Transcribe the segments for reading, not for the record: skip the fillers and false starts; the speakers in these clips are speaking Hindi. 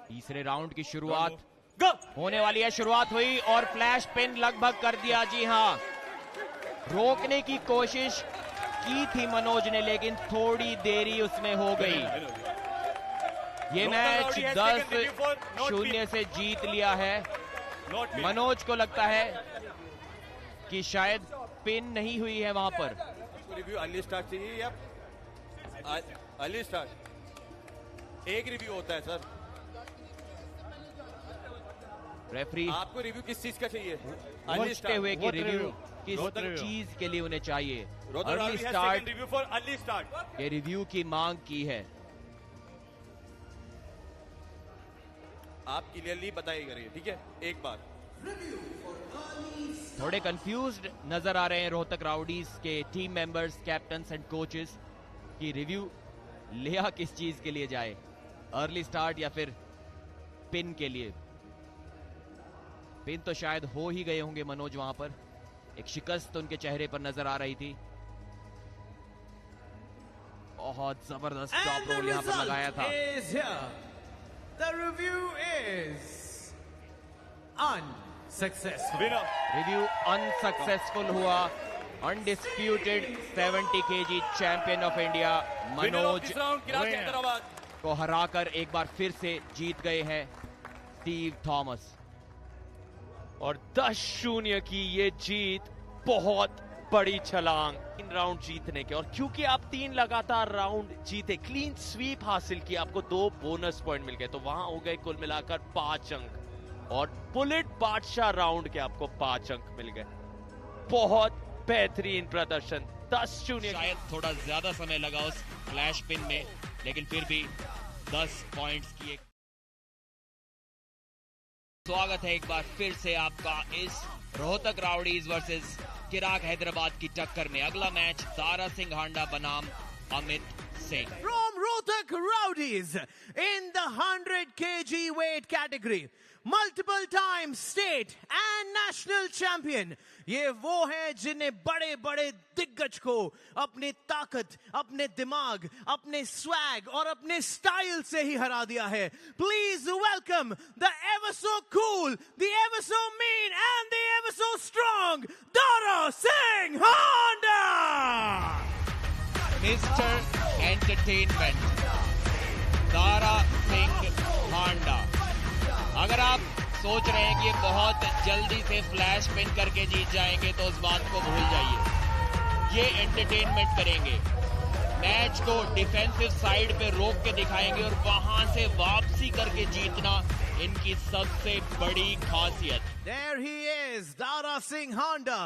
तीसरे राउंड की शुरुआत होने वाली है। शुरुआत हुई और फ्लैश पिन लगभग कर दिया। जी हाँ, रोकने की कोशिश की थी मनोज ने, लेकिन थोड़ी देरी उसमें हो गई। ये मैच 10-0 से जीत लिया है। मनोज को लगता है कि शायद पिन नहीं हुई है वहां पर। रिव्यू अर्ली स्टार्ट चाहिए या अर्ली स्टार्ट? एक रिव्यू होता है सर। रेफरी आपको रिव्यू किस चीज का चाहिए? पूछते हुए कि रिव्यू किस चीज के लिए उन्हें चाहिए। Early start review for early start. ये रिव्यू की मांग की है। आप क्लियरली बताइए करिए, ठीक है? एक बार थोड़े कंफ्यूज्ड नजर आ रहे हैं रोहतक राउडीज के team members, captains and coaches कि रिव्यू लिया किस चीज के लिए जाए, अर्ली स्टार्ट या फिर पिन के लिए। पिन तो शायद हो ही गए होंगे मनोज वहां पर। एक शिकस्त उनके चेहरे पर नजर आ रही थी। बहुत जबरदस्त टॉप रोल यहां पर लगाया था। The review is unsuccessful. Review unsuccessful हुआ। Undisputed 70 kg champion of India Manoj को हराकर एक बार फिर से जीत गए हैं स्टीव थॉमस। और 10-0 की ये जीत बहुत बड़ी छलांग इन राउंड जीतने के। और क्योंकि आप 3 लगातार राउंड जीते, क्लीन स्वीप हासिल की, आपको 2 बोनस पॉइंट मिल गए, तो वहां हो गए कुल मिलाकर 5 अंक। और बुलेट बादशाह राउंड के आपको 5 अंक मिल गए। बहुत बेहतरीन प्रदर्शन। 10-0। शायद थोड़ा ज्यादा समय लगा उस फ्लैश पिन में, लेकिन फिर भी 10 पॉइंट्स की एक। स्वागत है एक बार फिर से आपका इस रोहतक राउडीज वर्सेस चिराग हैदराबाद की टक्कर में। अगला मैच दारा सिंह हांडा बनाम Amit Singh. From Rohtak Rowdies in the 100 kg weight category, multiple time state and national champion, ये वो हैं जिन्हें बड़े बड़े दिग्गज को अपनी ताकत, अपने दिमाग, अपने स्वैग और अपने स्टाइल से ही हरा दिया है। Please welcome the ever so cool, the ever so mean and the ever so strong Dara Singh Honda! Mister entertainment Dara Singh Handa. अगर आप सोच रहे हैं कि बहुत जल्दी से फ्लैश पिन करके जीत जाएंगे तो उस बात को भूल जाइए। ये एंटरटेनमेंट करेंगे, मैच को डिफेंसिव साइड पे रोक के दिखाएंगे और वहां से वापसी करके जीतना इनकी सबसे बड़ी खासियत। There he is, Dara Singh Honda.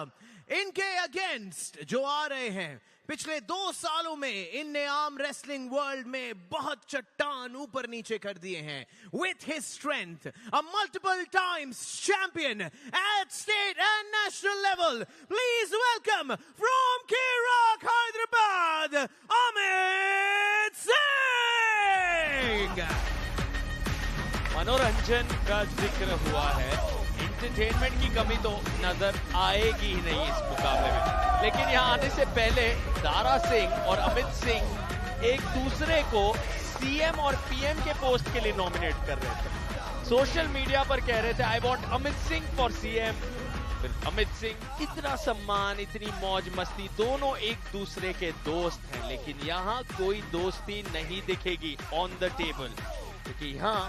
इनके अगेंस्ट जो आ रहे हैं, पिछले 2 सालों में इनने आर्म रेसलिंग वर्ल्ड में बहुत चट्टान ऊपर नीचे कर दिए हैं। With his strength, a multiple times champion at state and national level. Please welcome from Kirak, Hyderabad, Amit Singh. मनोरंजन का जिक्र हुआ है, एंटरटेनमेंट की कमी तो नजर आएगी ही नहीं इस मुकाबले में। लेकिन यहाँ आने से पहले दारा सिंह और अमित सिंह एक दूसरे को सीएम और पीएम के पोस्ट के लिए नॉमिनेट कर रहे थे। सोशल मीडिया पर कह रहे थे I want Amit Singh for CM. फिर अमित सिंह, इतना सम्मान, इतनी मौज मस्ती, दोनों एक दूसरे के दोस्त हैं। लेकिन यहाँ कोई दोस्ती नहीं दिखेगी ऑन द टेबल, क्योंकि यहाँ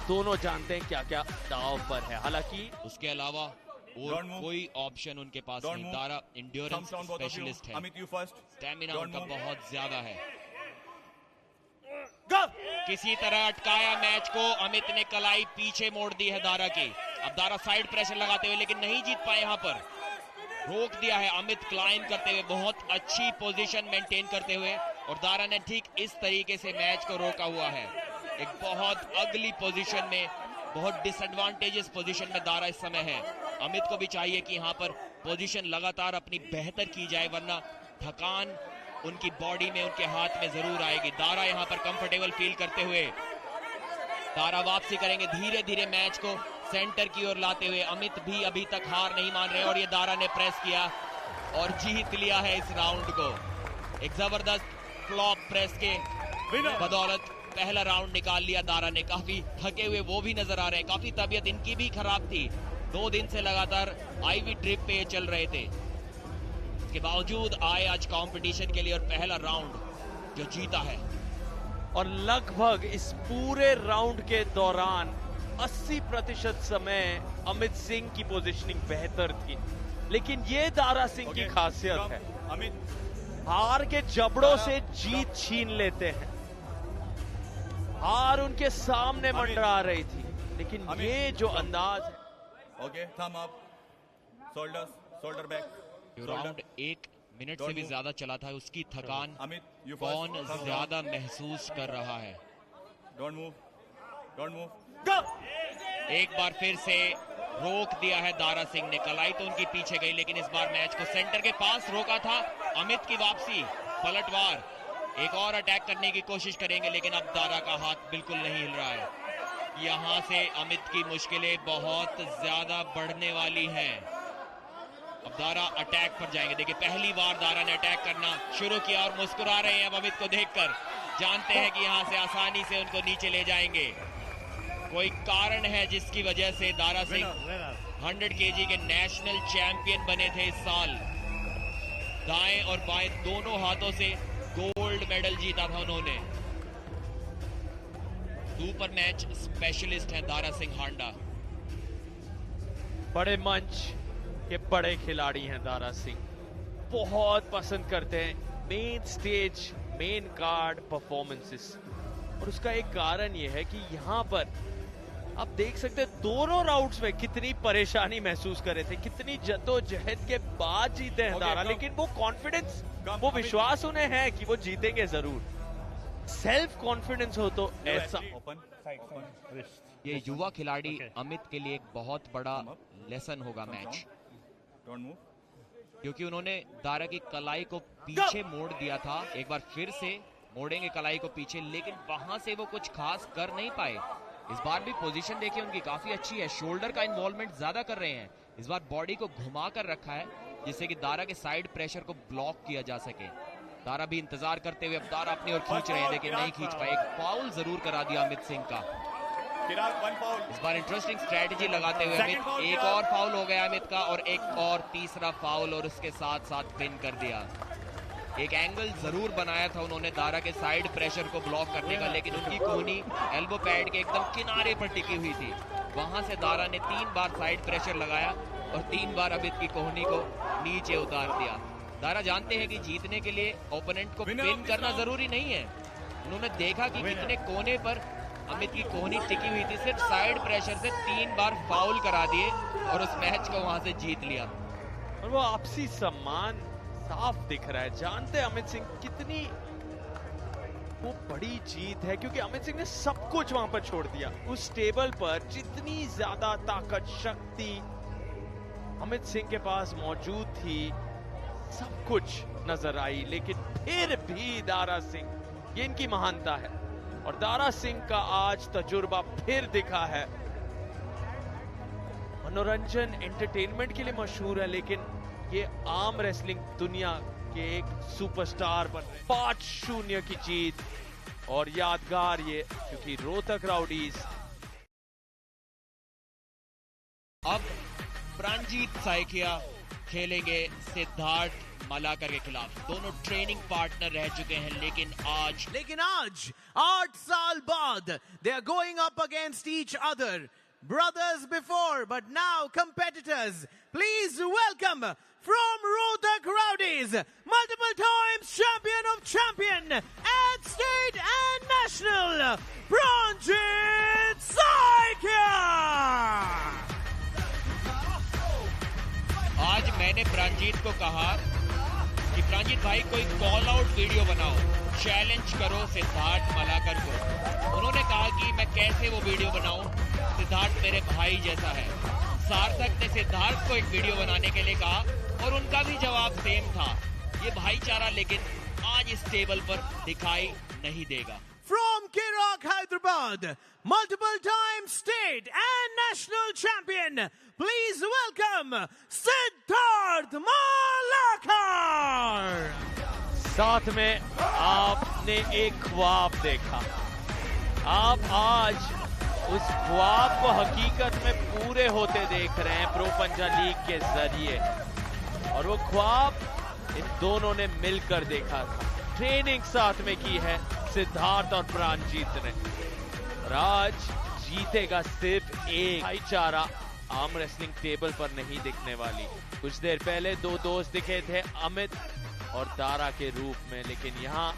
दोनों जानते हैं क्या क्या दांव पर है। हालांकि उसके अलावा और कोई ऑप्शन उनके पास नहीं। दारा इंड्योरेंस स्पेशलिस्ट है, स्टैमिना उनका बहुत ज्यादा है। किसी तरह अटकाया मैच को, अमित ने कलाई पीछे मोड़ दी है दारा की। अब दारा साइड प्रेशर लगाते हुए, लेकिन नहीं जीत पाए, यहां पर रोक दिया है अमित क्लाइम करते हुए, बहुत अच्छी पोजीशन मेंटेन करते हुए। और दारा ने ठीक इस तरीके से मैच को रोका हुआ है। एक बहुत अगली पोजीशन में, बहुत डिसएडवांटेजेस पोजीशन में दारा इस समय है। अमित को भी चाहिए कि यहां पर पोजीशन लगातार अपनी बेहतर की जाए, वरना थकान उनकी बॉडी में, उनके हाथ में जरूर आएगी। दारा यहां पर कंफर्टेबल फील करते हुए दारा वापसी करेंगे, धीरे धीरे मैच को सेंटर की ओर लाते हुए। अमित भी अभी तक हार नहीं मान रहे और ये दारा ने प्रेस किया और जीत लिया है इस राउंड को। एक जबरदस्त फ्लॉप प्रेस के बदौलत पहला राउंड निकाल लिया दारा ने। काफी थके हुए वो भी नजर आ रहे हैं, काफी तबीयत इनकी भी खराब थी, 2 दिन से लगातार आईवी ड्रिप पे चल रहे थे। इसके बावजूद आए आज कंपटीशन के लिए और पहला राउंड जो जीता है। और लगभग इस पूरे राउंड के दौरान 80% समय अमित सिंह की पोजीशनिंग बेहतर थी, लेकिन ये दारा सिंह की खासियत है, अमित हार के जबड़ों से जीत छीन लेते हैं। हार उनके सामने मंडरा रही थी, लेकिन ये जो अंदाज है। Okay, thumb up, shoulder back. Round 1 minute से भी ज्यादा चला था, उसकी थकान अमित, you कौन first. ज्यादा महसूस कर रहा है। Don't move, Go! एक बार फिर से रोक दिया है दारा सिंह ने। कलाई तो उनकी पीछे गई, लेकिन इस बार मैच को सेंटर के पास रोका था। अमित की वापसी, पलटवार, एक और अटैक करने की कोशिश करेंगे, लेकिन अब दारा का हाथ बिल्कुल नहीं हिल रहा है। यहां से अमित की मुश्किलें बहुत ज्यादा बढ़ने वाली हैं। अब दारा अटैक पर जाएंगे। देखिए, पहली बार दारा ने अटैक करना शुरू किया और मुस्कुरा रहे हैं अब अमित को देखकर। जानते हैं कि यहां से आसानी से उनको नीचे ले जाएंगे। कोई कारण है जिसकी वजह से दारा सिंह 100 केजी के नेशनल चैंपियन बने थे इस साल। दाएं और बाएं दोनों हाथों से गोल्ड मेडल जीता था उन्होंने। सुपर मैच स्पेशलिस्ट हैं दारा सिंह हांडा। बड़े मंच के बड़े खिलाड़ी हैं दारा सिंह, बहुत पसंद करते हैं main stage, main card performances. और उसका एक कारण यह है कि यहां पर आप देख सकते हैं दोनों राउंड्स में कितनी परेशानी महसूस कर रहे थे, कितनी जद्दोजहद के बाद जीते हैं दारा, लेकिन वो कॉन्फिडेंस, वो विश्वास उन्हें है कि वो जीतेंगे जरूर। सेल्फ कॉन्फिडेंस हो तो ऐसा। ये युवा खिलाड़ी अमित के लिए एक बहुत बड़ा लेसन होगा मैच, डोंट मूव, क्योंकि उन्होंने दारा की कलाई को पीछे मोड़ दिया था। एक बार फिर से मोड़ेंगे कलाई को पीछे, लेकिन वहां से वो कुछ खास कर नहीं पाए। इस बार भी पोजीशन देखिए उनकी काफी अच्छी है, शोल्डर का इन्वॉल्वमेंट ज्यादा कर रहे हैं। इस बार बॉडी को घुमा कर रखा है, जिससे कि दारा के साइड प्रेशर को ब्लॉक किया जा सके। दारा भी इंतजार करते हुए अब दारा अपनी ओर खींच रहे हैं, लेकिन नहीं खींच पाए। एक फाउल जरूर करा दिया अमित सिंह का। इस बार इंटरेस्टिंग स्ट्रेटेजी लगाते हुए अमित, एक और फाउल हो गया अमित का, और एक और तीसरा फाउल, और उसके साथ साथ पिन कर दिया। एक एंगल जरूर बनाया था उन्होंने दारा के साइड प्रेशर को ब्लॉक करने का, लेकिन उनकी कोहनी एल्बो पैड के एकदम किनारे पर टिकी हुई थी। वहां से दारा ने 3 बार साइड प्रेशर लगाया और 3 बार अमित की कोहनी को नीचे उतार दिया। दारा जानते हैं कि जीतने के लिए ओपोनेंट को पिन करना जरूरी नहीं है। उन्होंने देखा कि कितने कोने पर अमित की कोहनी टिकी हुई थी, सिर्फ साइड प्रेशर से 3 बार फाउल करा दिए और उस मैच को वहां से जीत लिया। और वो आपसी सम्मान साफ दिख रहा है। जानते हैं अमित सिंह कितनी वो बड़ी जीत है, क्योंकि अमित सिंह ने सब कुछ वहां पर छोड़ दिया। उस टेबल पर जितनी ज्यादा ताकत, शक्ति अमित सिंह के पास मौजूद थी, सब कुछ नजर आई, लेकिन फिर भी दारा सिंह, ये इनकी महानता है। और दारा सिंह का आज तजुर्बा फिर दिखा है। मनोरंजन, एंटरटेनमेंट के लिए मशहूर है, लेकिन ये आर्म रेसलिंग दुनिया के एक सुपरस्टार बन रहे। 5-0 की जीत, और यादगार ये, क्योंकि रोहतक राउडीज अब प्राणजीत साइकिया खेलेंगे सिद्धार्थ मलाकर के खिलाफ। दोनों ट्रेनिंग पार्टनर रह चुके हैं, लेकिन आज 8 साल बाद they are going up against each other. Brothers before, but now competitors. Please welcome from Rohtak Rowdies, multiple times champion of champion at state and national, Pranjit Saikia. आज मैंने प्राणजीत को कहा कि प्राणजीत भाई कोई कॉल आउट वीडियो बनाओ, चैलेंज करो सिद्धार्थ मलाकर को। उन्होंने कहा कि मैं कैसे वो वीडियो बनाऊं, सिद्धार्थ मेरे भाई जैसा है। सार्थक ने सिद्धार्थ को एक वीडियो बनाने के लिए कहा और उनका भी जवाब सेम था, ये भाईचारा लेकिन आज इस टेबल पर दिखाई नहीं देगा। From Kirak, Hyderabad, multiple time state and national champion, please welcome Siddharth Malakar. साथ में आपने एक ख्वाब देखा, आप आज उस ख्वाब को हकीकत में पूरे होते देख रहे हैं प्रो पंजा लीग के जरिए, और वो ख्वाब इन दोनों ने मिलकर देखा था। ट्रेनिंग साथ में की है सिद्धार्थ और प्राणजीत ने। राज जीतेगा सिर्फ एक। भाईचारा आर्म रेसलिंग टेबल पर नहीं दिखने वाली। कुछ देर पहले दो दोस्त दिखे थे अमित और दारा के रूप में, लेकिन यहाँ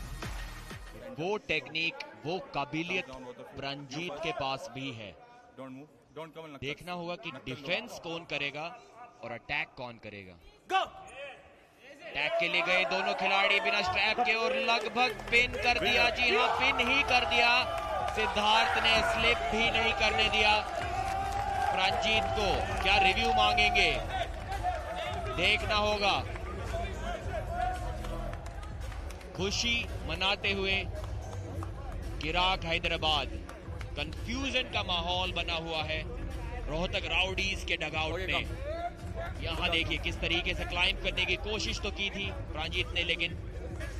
वो टेक्निक, वो काबिलियत प्राणजीत के पास भी है। देखना होगा कि डिफेंस कौन करेगा और अटैक कौन करेगा। अटैक के लिए गए दोनों खिलाड़ी बिना स्ट्रैप के और लगभग पिन कर दिया। जी हाँ, पिन ही कर दिया। सिद्धार्थ ने स्लिप भी नहीं करने दिया प्राणजीत को। क्या रिव्यू मांगेंगे, देखना होगा। खुशी मनाते हुए गिराक हैदराबाद, कंफ्यूजन का माहौल बना हुआ है रोहतक राउडीज के डगआउट में। यहां देखिए किस तरीके से क्लाइंब करने की कोशिश तो की थी प्राणजीत ने, लेकिन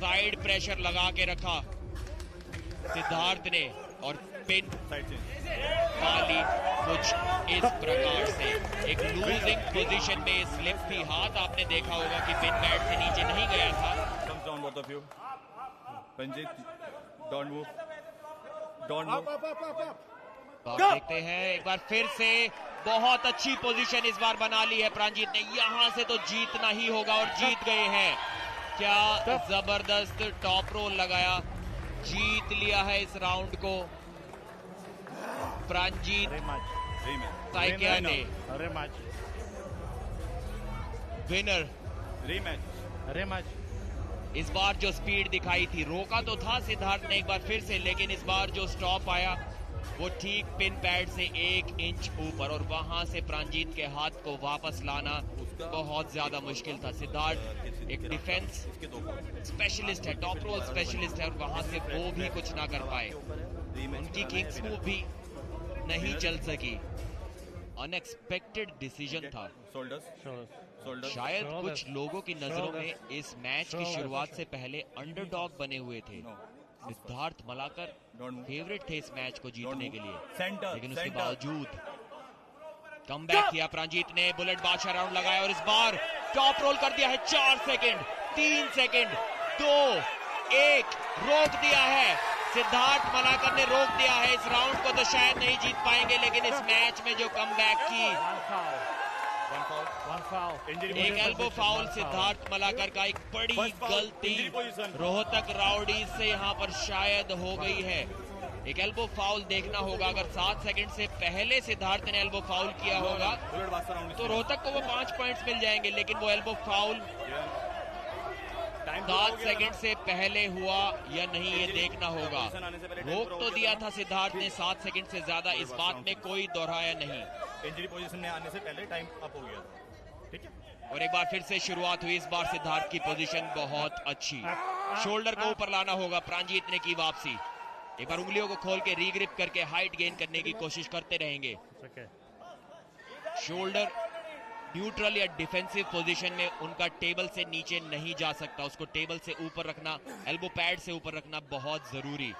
साइड प्रेशर लगा के रखा सिद्धार्थ ने और पिन वाली कुछ इस प्रकार से एक लूजिंग पोजीशन में स्लिप थी। हाथ आपने देखा होगा कि पिन पैड से नीचे नहीं गया था। आप देखते हैं एक बार फिर से बहुत अच्छी पोजीशन इस बार बना ली है प्राणजीत ने। यहां से तो जीतना ही होगा और जीत गए हैं। क्या जबरदस्त टॉप रोल लगाया, जीत लिया है इस राउंड को प्राणजीत साइकिया ने। विनर रिमैच। इस बार जो स्पीड दिखाई थी, रोका तो था सिद्धार्थ ने एक बार फिर से, लेकिन इस बार जो स्टॉप आया वो ठीक पिन पैड से 1 इंच ऊपर, और वहां से प्राणजीत के हाथ को वापस लाना बहुत ज्यादा मुश्किल था। सिद्धार्थ एक डिफेंस स्पेशलिस्ट है, टॉप रोल स्पेशलिस्ट है, और वहां से वो भी कुछ ना कर पाए। उनकी किंग्स मूव भी नहीं चल सकी। अनएक्सपेक्टेड डिसीजन था। शायद कुछ लोगों की नजरों में इस मैच की शुरुआत से पहले अंडरडॉग बने हुए थे। सिद्धार्थ मलाकर फेवरेट थे इस मैच को जीतने के लिए, लेकिन उसके बावजूद कमबैक किया प्राणजीत ने। बुलेट बादशाह राउंड लगाया और इस बार टॉप रोल कर दिया है। 4 सेकंड, 3 सेकंड, 2, 1 रोक दिया है। सिद्धार्थ मलाकर ने रोक दिया है इस राउंड को, तो शायद नहीं जीत पाएंगे, लेकिन इस मैच में जो कमबैक की, एक एल्बो फाउल सिद्धार्थ मलाकर का, एक बड़ी गलती रोहतक राउडीज से यहां पर शायद हो गई है। एक एल्बो फाउल देखना होगा। अगर 7 सेकंड से पहले सिद्धार्थ ने एल्बो फाउल किया होगा तो रोहतक को वो 5 पॉइंट्स मिल जाएंगे, लेकिन वो एल्बो फाउल 7 सेकंड से पहले हुआ या नहीं ये देखना होगा। रोक तो दिया था सिद्धार्थ ने 7 सेकंड से ज्यादा, इस बात में कोई दोहराया नहीं। इंजरी पोजीशन में आने से पहले टाइम अप हो गया था, ठीक है। और एक बार फिर से शुरुआत हुई। इस बार सिद्धार्थ की पोजीशन बहुत अच्छी, शोल्डर को ऊपर लाना होगा। प्राणजीत ने की वापसी। एक बार उंगलियों को खोल के रीग्रिप करके हाइट गेन करने की कोशिश करते रहेंगे। शोल्डर न्यूट्रल या डिफेंसिव पोजीशन में उनका टेबल से नीचे नहीं जा सकता, उसको टेबल से ऊपर रखना, एल्बो पैड से ऊपर रखना बहुत जरूरी।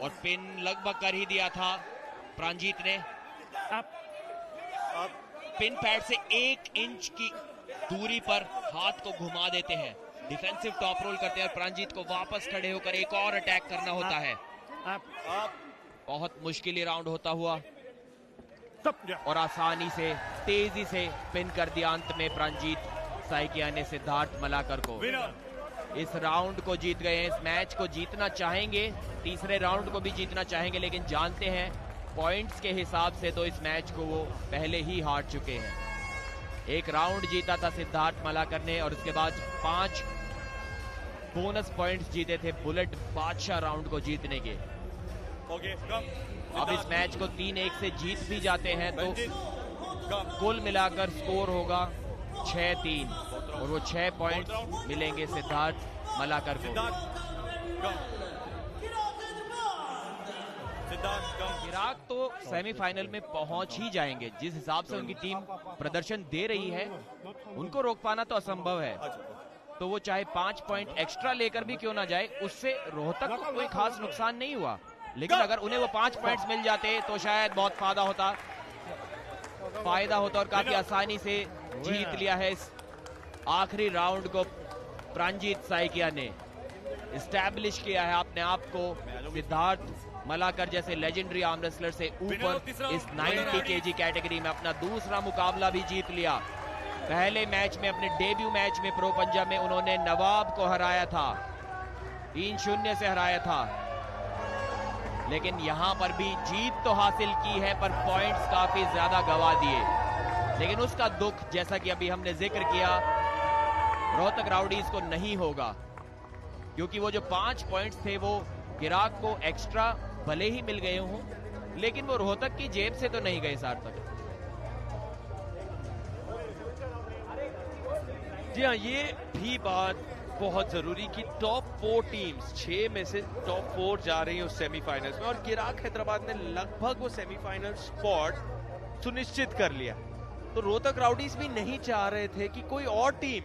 और पिन लगभग कर ही दिया था प्राणजीत ने। पिन पैड से 1 इंच की दूरी पर हाथ को घुमा देते हैं, डिफेंसिव टॉप रोल करते हैं और प्राणजीत को वापस खड़े होकर एक और अटैक करना होता है। बहुत मुश्किल ही राउंड होता हुआ और आसानी से, तेजी से पिन कर दिया अंत में प्राणजीत साइकिया ने सिद्धार्थ मलाकर को। इस राउंड को जीत गए हैं, इस मैच को जीतना चाहेंगे, तीसरे राउंड को भी जीतना चाहेंगे, लेकिन जानते हैं पॉइंट्स के हिसाब से तो इस मैच को वो पहले ही हार चुके हैं। एक राउंड जीता था सिद्धार्थ मलाकर ने और उसके बाद 5 बोनस पॉइंट्स जीते थे बुलेट बादशाह राउंड को जीतने के। अब इस मैच को 3-1 से जीत भी जाते हैं तो कुल मिलाकर स्कोर होगा 6-3 और वो 6 पॉइंट्स मिलेंगे सिद्धार्थ मलाकर को। इराक तो सेमीफाइनल में पहुंच ही जाएंगे, जिस हिसाब से उनकी टीम प्रदर्शन दे रही है उनको रोक पाना तो असंभव है। तो वो चाहे 5 पॉइंट एक्स्ट्रा लेकर भी क्यों ना जाए, उससे रोहतक को कोई खास नुकसान नहीं हुआ। लेकिन अगर उन्हें वो 5 पॉइंट्स मिल जाते तो शायद बहुत फायदा होता और काफी आसानी से जीत लिया है इस आखिरी राउंड को प्रांजीत साइकिया ने। इस्टेब्लिश किया है अपने आप को सिद्धार्थ मलाकर जैसे लेजेंडरी आर्म रेसलर से ऊपर इस 90 केजी कैटेगरी में। अपना दूसरा मुकाबला भी जीत लिया। पहले मैच में, अपने डेब्यू मैच में प्रो पंजाब में उन्होंने नवाब को हराया था, 3-0 से हराया था। लेकिन यहां पर भी जीत तो हासिल की है पर पॉइंट्स काफी ज्यादा गवा दिए। लेकिन उसका दुख, जैसा कि अभी हमने जिक्र किया, रोहतक राउडीज को नहीं होगा, क्योंकि वो जो 5 पॉइंट्स थे वो गिराक को एक्स्ट्रा भले ही मिल गए हों, लेकिन वो रोहतक की जेब से तो नहीं गए सार्थक। जी हाँ, ये भी बात बहुत जरूरी कि टॉप 4 टीम्स, 6 में से टॉप 4 जा रही है उस सेमीफाइनल्स में, और गिराक हैदराबाद ने लगभग वो सेमीफाइनल स्पॉट सुनिश्चित कर लिया। तो रोहतक राउडीज भी नहीं चाह रहे थे कि कोई और टीम